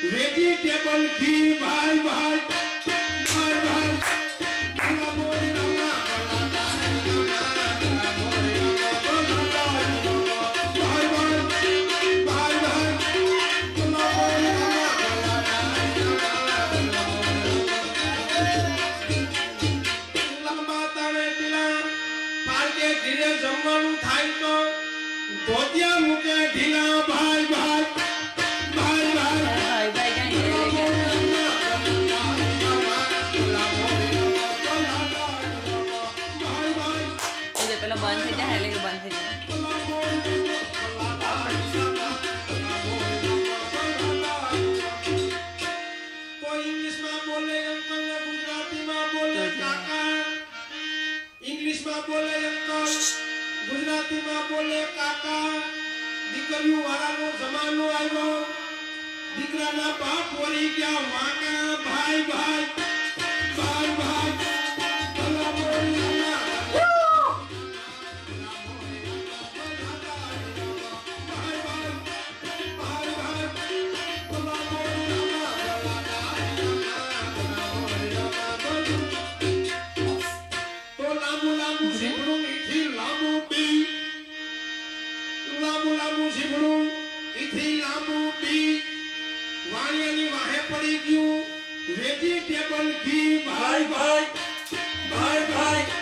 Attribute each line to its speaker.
Speaker 1: vegetable ઘી ભાઈ ભાઈ જમવાનું થાય તો ધોતિયા મૂકે ઢીલા ભાઈ ભાઈ
Speaker 2: પેલો બંધ થઈ જાય એટલે બંધ થઈ જાય
Speaker 1: કોઈ ઇંગ્લિશમાં બોલે અંકલ ને ગુજરાતીમાં બોલે કાકા ઇંગ્લિશમાં બોલે અંકલ ગુજરાતીમાં બોલે કાકા દીકરીઓ વાળાનો જમાનો આવ્યો દીકરાના બાપ વળી ગયા વાકા ભાઈ ભાઈ ભાઈ ભાઈ વેજીટેબલ ઘી ભાઈ ભાઈ ભાઈ ભાઈ